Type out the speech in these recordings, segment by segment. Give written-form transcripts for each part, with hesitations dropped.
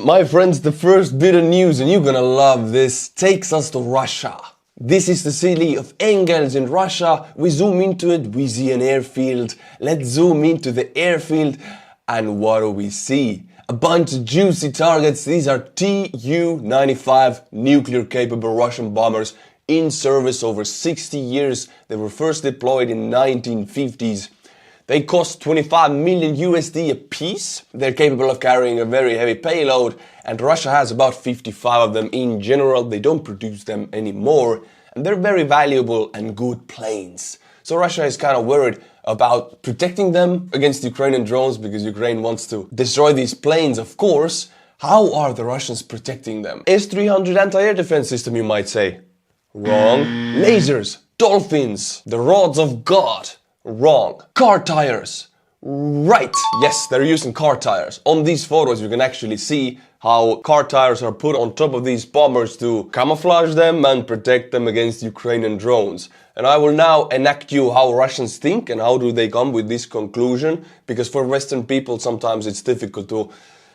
My friends, the first bit of news, and you're gonna love this, takes us to Russia. This is the city of Engels in Russia. We zoom into it, we see an airfield. Let's zoom into the airfield, and what do we see? A bunch of juicy targets. These are Tu-95 nuclear-capable Russian bombers in service over 60 years. They were first deployed in 1950s. They cost 25 million USD a piece. They're capable of carrying a very heavy payload, and Russia has about 55 of them in general. They don't produce them anymore, and they're very valuable and good planes. So Russia is kind of worried about protecting them against Ukrainian drones because Ukraine wants to destroy these planes, of course. How are the Russians protecting them? S-300 anti-air defense system, you might say. Wrong. Lasers, dolphins, the rods of God. Wrong. Car tires. Right. Yes, they're using car tires. On these photos you can actually see how car tires are put on top of these bombers to camouflage them and protect them against Ukrainian drones. And I will now enact you how Russians think and how do they come with this conclusion, because for Western people sometimes it's difficult to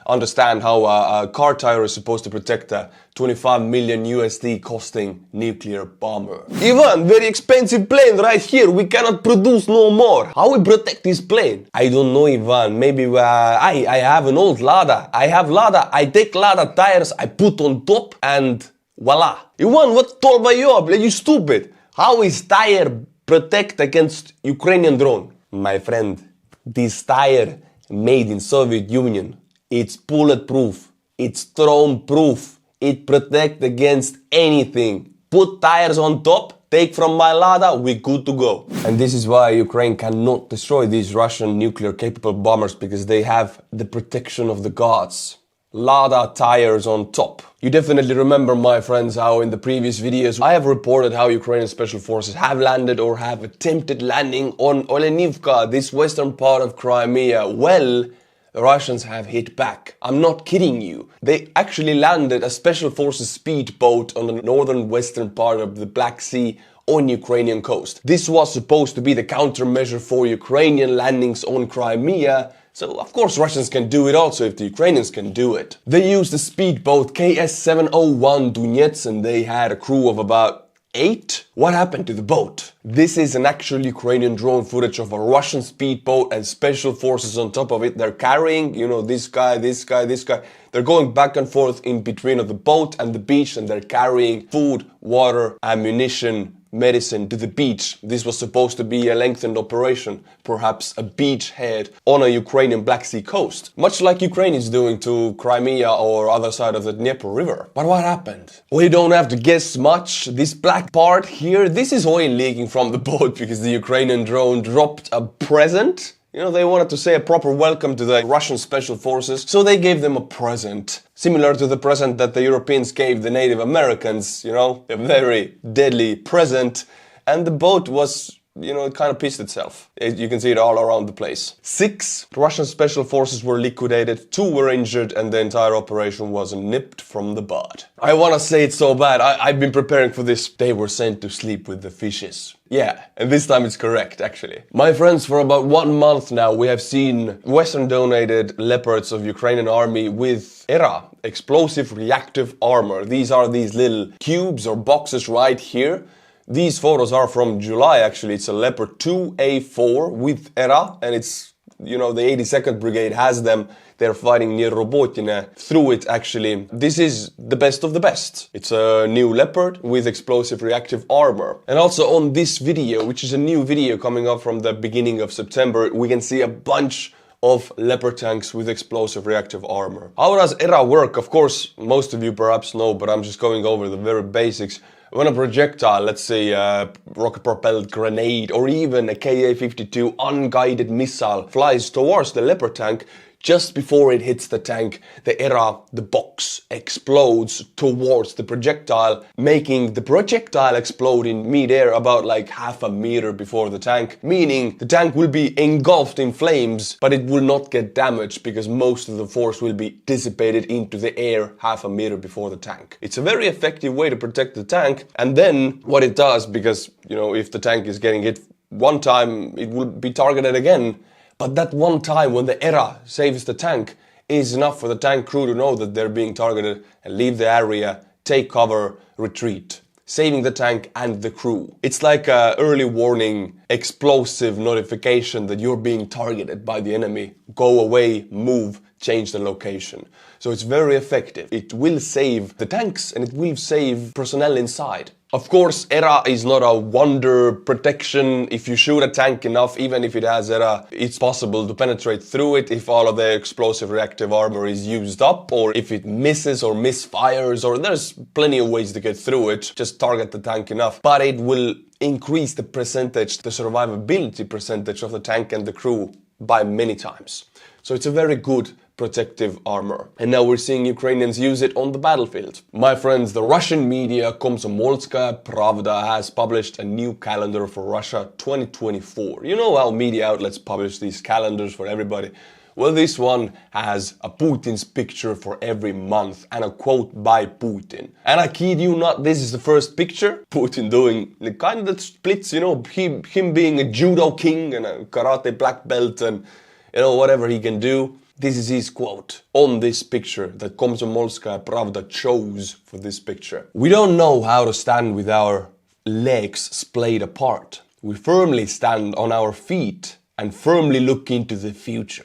understand how a car tire is supposed to protect a 25 million USD costing nuclear bomber. Ivan, very expensive plane right here. We cannot produce no more. How we protect this plane? I don't know, Ivan. Maybe I have an old Lada. I have Lada. I take Lada tires, I put on top, and voila. Ivan, what told by you? You stupid. How is tire protect against Ukrainian drone? My friend, this tire made in Soviet Union. It's bulletproof, it's storm-proof, it protects against anything. Put tires on top, take from my Lada, we're good to go. And this is why Ukraine cannot destroy these Russian nuclear-capable bombers, because they have the protection of the gods. Lada tires on top. You definitely remember, my friends, how in the previous videos I have reported how Ukrainian special forces have landed or have attempted landing on Olenivka, this western part of Crimea. Well, the Russians have hit back. I'm not kidding you. They actually landed a special forces speedboat on the northern western part of the Black Sea on Ukrainian coast. This was supposed to be the countermeasure for Ukrainian landings on Crimea. So of course Russians can do it also if the Ukrainians can do it. They used the speedboat KS-701 Donets, and they had a crew of about 8? What happened to the boat? This is an actual Ukrainian drone footage of a Russian speedboat and special forces on top of it. They're carrying, you know, this guy, this guy, this guy. They're going back and forth in between of the boat and the beach, and they're carrying food, water, ammunition, medicine to the beach. This was supposed to be a lengthened operation, perhaps a beachhead on a Ukrainian Black Sea coast, much like Ukraine is doing to Crimea or other side of the Dnieper River. But what happened? We don't have to guess much. This black part here, this is oil leaking from the boat because the Ukrainian drone dropped a present. You know, they wanted to say a proper welcome to the Russian special forces, so they gave them a present. Similar to the present that the Europeans gave the Native Americans, you know, a very deadly present. And the boat was, you know, it kind of pissed itself. You can see it all around the place. 6 Russian special forces were liquidated, 2 were injured, and the entire operation was nipped from the bud. I want to say it so bad. I've been preparing for this. They were sent to sleep with the fishes. Yeah, and this time it's correct, actually. My friends, for about 1 month now, we have seen Western-donated Leopards of Ukrainian army with ERA, explosive reactive armor. These are these little cubes or boxes right here. These photos are from July, actually. It's a Leopard 2A4 with ERA, and it's, you know, the 82nd Brigade has them. They're fighting near Robotine through it, actually. This is the best of the best. It's a new Leopard with explosive reactive armor. And also on this video, which is a new video coming up from the beginning of September, we can see a bunch of Leopard tanks with explosive reactive armor. How does ERA work? Of course, most of you perhaps know, but I'm just going over the very basics. When a projectile, let's say a rocket-propelled grenade or even a Ka-52 unguided missile flies towards the Leopard tank, just before it hits the tank, the ERA, the box, explodes towards the projectile, making the projectile explode in mid-air about like half a meter before the tank, meaning the tank will be engulfed in flames, but it will not get damaged because most of the force will be dissipated into the air half a meter before the tank. It's a very effective way to protect the tank. And then what it does, because, you know, if the tank is getting hit one time, it will be targeted again. But that one time when the ERA saves the tank, is enough for the tank crew to know that they're being targeted and leave the area, take cover, retreat, saving the tank and the crew. It's like an early warning, explosive notification that you're being targeted by the enemy. Go away, move, change the location. So it's very effective. It will save the tanks and it will save personnel inside. Of course, ERA is not a wonder protection. If you shoot a tank enough, even if it has ERA, it's possible to penetrate through it if all of the explosive reactive armor is used up, or if it misses or misfires, or there's plenty of ways to get through it. Just target the tank enough. But it will increase the percentage, the survivability percentage of the tank and the crew by many times. So it's a very good protective armor. And now we're seeing Ukrainians use it on the battlefield. My friends, the Russian media Komsomolskaya Pravda has published a new calendar for Russia 2024. You know how media outlets publish these calendars for everybody? Well, this one has a Putin's picture for every month and a quote by Putin. And I kid you not, this is the first picture. Putin doing the kind that splits, you know, him being a judo king and a karate black belt and, you know, whatever he can do. This is his quote on this picture that Komsomolskaya Pravda chose for this picture. We don't know how to stand with our legs splayed apart. We firmly stand on our feet and firmly look into the future.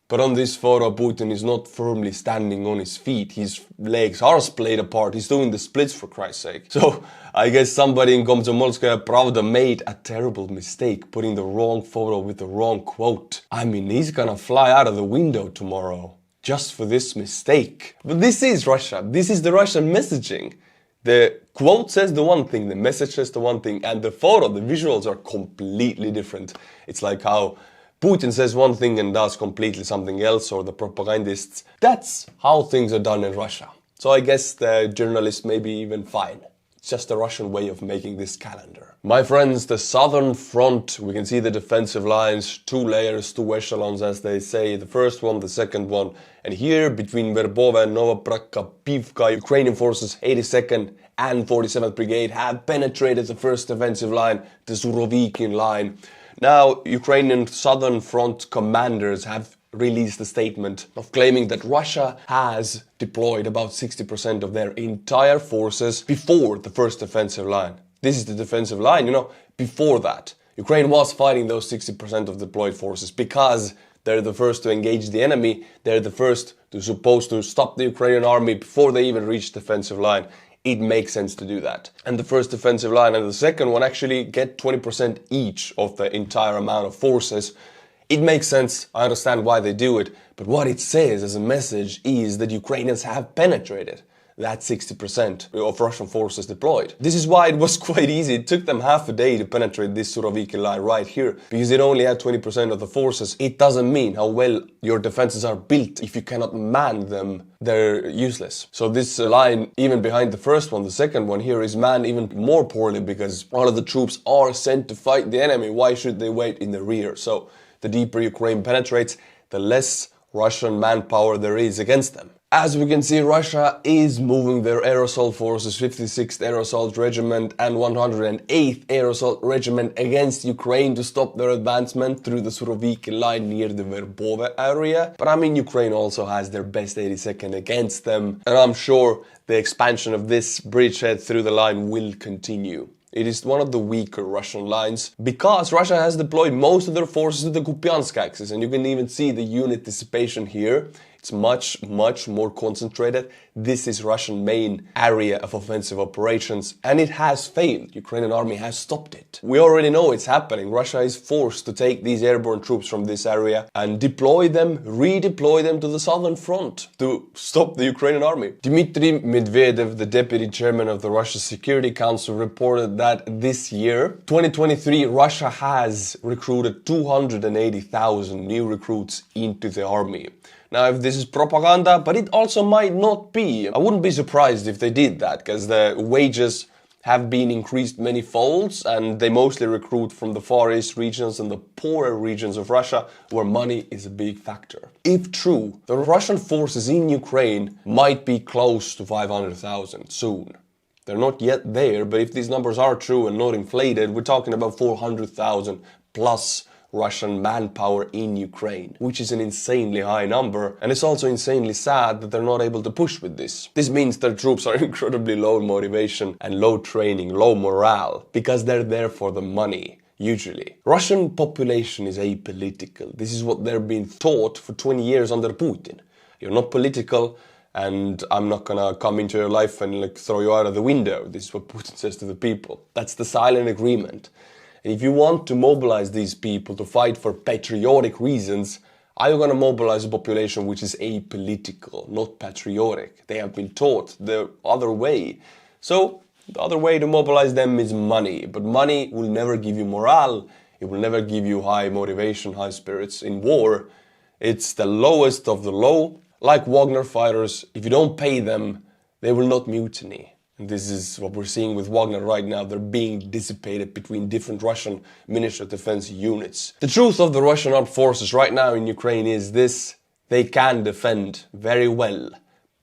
But on this photo, Putin is not firmly standing on his feet. His legs are splayed apart. He's doing the splits, for Christ's sake. So I guess somebody in Komsomolskaya Pravda made a terrible mistake putting the wrong photo with the wrong quote. I mean, he's gonna fly out of the window tomorrow just for this mistake. But this is Russia. This is the Russian messaging. The quote says the one thing, the message says the one thing, and the photo, the visuals are completely different. It's like how Putin says one thing and does completely something else, or the propagandists. That's how things are done in Russia. So I guess the journalists may be even fine. It's just the Russian way of making this calendar. My friends, the southern front, we can see the defensive lines, 2 layers, 2 echelons as they say, the first one, the second one. And here between Verbova and Novoprakopivka, Ukrainian forces 82nd and 47th Brigade have penetrated the first defensive line, the Surovikin line. Now, Ukrainian Southern Front commanders have released a statement of claiming that Russia has deployed about 60% of their entire forces before the first defensive line. This is the defensive line, you know, before that. Ukraine was fighting those 60% of deployed forces because they're the first to engage the enemy. They're the first to supposed to stop the Ukrainian army before they even reach the defensive line. It makes sense to do that. And the first defensive line and the second one actually get 20% each of the entire amount of forces. It makes sense, I understand why they do it, but what it says as a message is that Ukrainians have penetrated that 60% of Russian forces deployed. This is why it was quite easy. It took them half a day to penetrate this Surovikin line right here, because it only had 20% of the forces. It doesn't mean how well your defenses are built. If you cannot man them, they're useless. So this line, even behind the first one, the second one here is manned even more poorly because all of the troops are sent to fight the enemy. Why should they wait in the rear? So the deeper Ukraine penetrates, the less Russian manpower there is against them. As we can see, Russia is moving their air assault forces, 56th Air Assault Regiment and 108th Air Assault Regiment against Ukraine to stop their advancement through the Surovikin line near the Verbova area. But I mean, Ukraine also has their best 82nd against them, and I'm sure the expansion of this bridgehead through the line will continue. It is one of the weaker Russian lines because Russia has deployed most of their forces to the Kupiansk axis, and you can even see the unit dissipation here. It's much more concentrated. This is Russian main area of offensive operations, and it has failed. Ukrainian army has stopped it. We already know it's happening. Russia is forced to take these airborne troops from this area and redeploy them to the southern front to stop the Ukrainian army. Dmitry Medvedev, the deputy chairman of the Russia Security Council, reported that this year, 2023, Russia has recruited 280,000 new recruits into the army. Now, if this is propaganda, but it also might not be. I wouldn't be surprised if they did that, because the wages have been increased many folds, and they mostly recruit from the Far East regions and the poorer regions of Russia, where money is a big factor. If true, the Russian forces in Ukraine might be close to 500,000 soon. They're not yet there, but if these numbers are true and not inflated, we're talking about 400,000 plus Russian manpower in Ukraine, which is an insanely high number, and it's also insanely sad that they're not able to push with this. This means their troops are incredibly low motivation and low training, low morale, because they're there for the money. Usually. Russian population is apolitical. This is what they're being taught for 20 years under Putin. You're not political, and I'm not gonna come into your life and throw you out of the window. This is what Putin says to the people. That's the silent agreement. And if you want to mobilize these people to fight for patriotic reasons, are you gonna mobilize a population which is apolitical, not patriotic? They have been taught the other way. So, the other way to mobilize them is money, but money will never give you morale, it will never give you high motivation, high spirits in war. It's the lowest of the low. Like Wagner fighters, if you don't pay them, they will not mutiny. And this is what we're seeing with Wagner right now. They're being dissipated between different Russian Ministry of Defense units. The truth of the Russian armed forces right now in Ukraine is this: they can defend very well,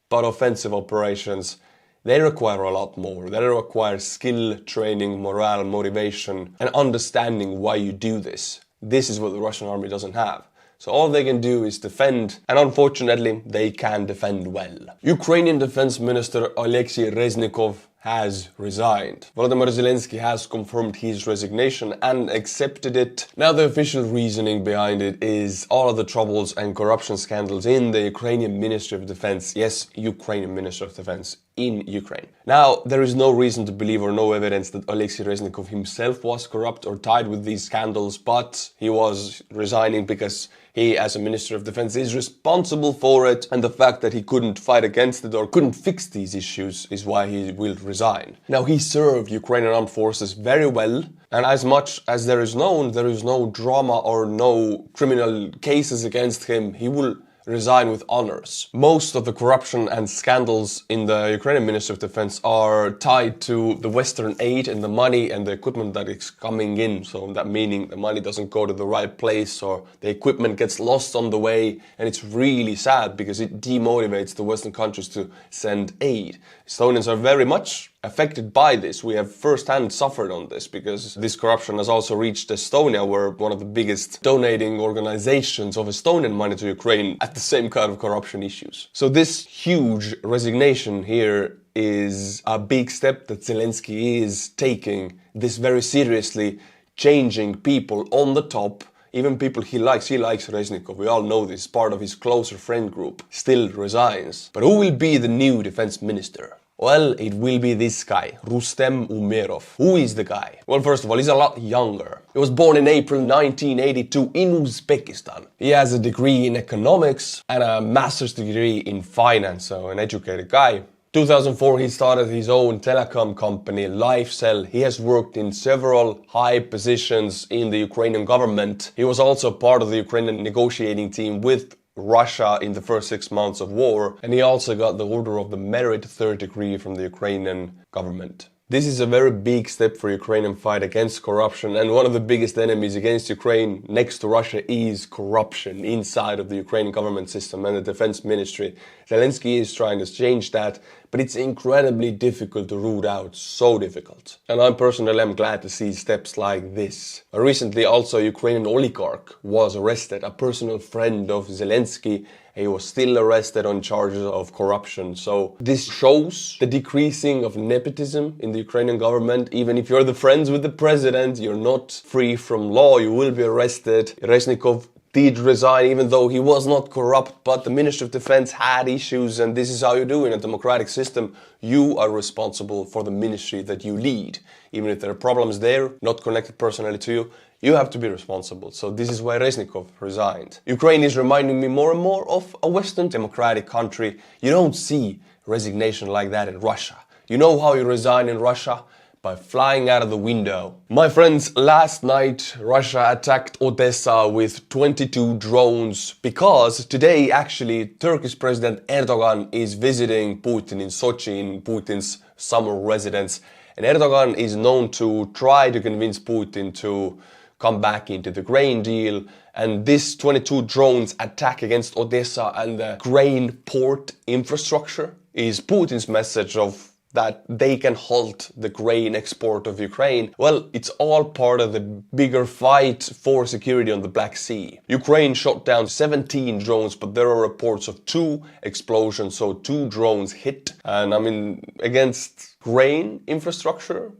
but offensive operations, they require a lot more. They require skill, training, morale, motivation, and understanding why you do this. This is what the Russian army doesn't have. So all they can do is defend, and unfortunately, they can defend well. Ukrainian Defense Minister Alexei Reznikov has resigned. Volodymyr Zelensky has confirmed his resignation and accepted it. Now the official reasoning behind it is all of the troubles and corruption scandals in the Ukrainian Ministry of Defense. Yes, Ukrainian Ministry of Defense in Ukraine. Now, there is no reason to believe or no evidence that Alexei Reznikov himself was corrupt or tied with these scandals, but he was resigning because he, as a Minister of Defense, is responsible for it, and the fact that he couldn't fight against it or couldn't fix these issues is why he will resign. Now, he served Ukrainian armed forces very well, and as much as there is known, there is no drama or no criminal cases against him, he will resign with honors. Most of the corruption and scandals in the Ukrainian Ministry of Defense are tied to the Western aid and the money and the equipment that is coming in. So that meaning the money doesn't go to the right place, or the equipment gets lost on the way, and it's really sad because it demotivates the Western countries to send aid. Estonians are very much affected by this. We have first-hand suffered on this because this corruption has also reached Estonia, where one of the biggest donating organizations of Estonian money to Ukraine at the same kind of corruption issues. So this huge resignation here is a big step that Zelensky is taking this very seriously, changing people on the top. Even people he likes Reznikov, we all know this, part of his closer friend group, still resigns. But who will be the new defense minister? Well, it will be this guy, Rustem Umerov. Who is the guy? Well, first of all, he's a lot younger. He was born in April 1982 in Uzbekistan. He has a degree in economics and a master's degree in finance, so an educated guy. 2004, he started his own telecom company, LifeCell. He has worked in several high positions in the Ukrainian government. He was also part of the Ukrainian negotiating team with Russia in the first 6 months of war, and he also got the Order of the Merit third degree from the Ukrainian government. This is a very big step for Ukrainian fight against corruption, and one of the biggest enemies against Ukraine next to Russia is corruption inside of the Ukrainian government system and the defense ministry. Zelensky is trying to change that, but it's incredibly difficult to root out, so difficult. And I personally am glad to see steps like this. Recently also a Ukrainian oligarch was arrested, a personal friend of Zelensky. He was still arrested on charges of corruption. So this shows the decreasing of nepotism in the Ukrainian government. Even if you're the friends with the president, you're not free from law, you will be arrested. Reznikov did resign even though he was not corrupt, but the Ministry of Defense had issues, and this is how you do in a democratic system. You are responsible for the ministry that you lead. Even if there are problems there, not connected personally to you, you have to be responsible. So this is why Reznikov resigned. Ukraine is reminding me more and more of a Western democratic country. You don't see resignation like that in Russia. You know how you resign in Russia? By flying out of the window. My friends, last night Russia attacked Odessa with 22 drones because today actually Turkish President Erdogan is visiting Putin in Sochi, in Putin's summer residence. And Erdogan is known to try to convince Putin to come back into the grain deal. And this 22 drones attack against Odessa and the grain port infrastructure is Putin's message of that they can halt the grain export of Ukraine. Well, it's all part of the bigger fight for security on the Black Sea. Ukraine shot down 17 drones, but there are reports of 2 explosions, so 2 drones hit. And I mean, against grain infrastructure,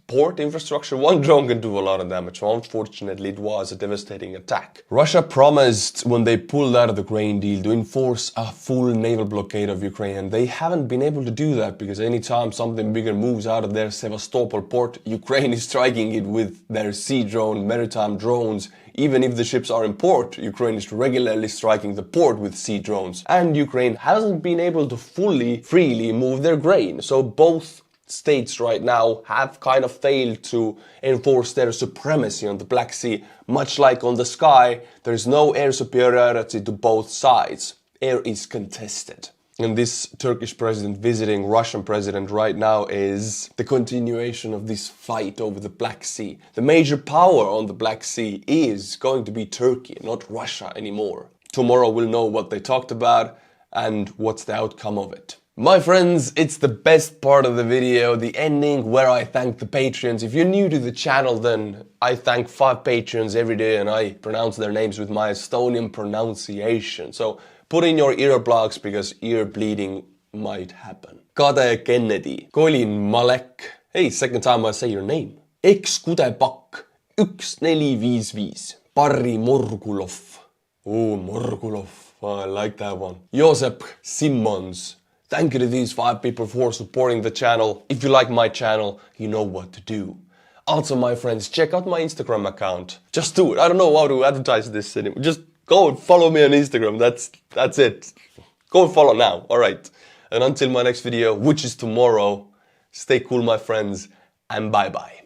port infrastructure, 1 drone can do a lot of damage. So unfortunately, it was a devastating attack. Russia promised when they pulled out of the grain deal to enforce a full naval blockade of Ukraine, and they haven't been able to do that because anytime something bigger moves out of their Sevastopol port, Ukraine is striking it with their sea drone, maritime drones. Even if the ships are in port, Ukraine is regularly striking the port with sea drones. And Ukraine hasn't been able to freely move their grain. So both states right now have kind of failed to enforce their supremacy on the Black Sea. Much like on the sky, there's no air superiority to both sides. Air is contested. And this Turkish president visiting Russian president right now is the continuation of this fight over the Black Sea. The major power on the Black Sea is going to be Turkey, not Russia anymore. Tomorrow we'll know what they talked about and what's the outcome of it. My friends, it's the best part of the video, the ending where I thank the patrons. If you're new to the channel, then I thank 5 patrons every day and I pronounce their names with my Estonian pronunciation. So put in your earplugs because ear bleeding might happen. Kade Kennedy, Colin Malek. Hey, second time I say your name. Eks Kudepakk, 1455. Barry Morgulov. Oh, Morgulov. Oh, I like that one. Josep Simmons. Thank you to these 5 people for supporting the channel. If you like my channel, you know what to do. Also, my friends, check out my Instagram account. Just do it. I don't know how to advertise this anymore. Just go and follow me on Instagram. That's it. Go and follow now. All right. And until my next video, which is tomorrow, stay cool, my friends, and bye-bye.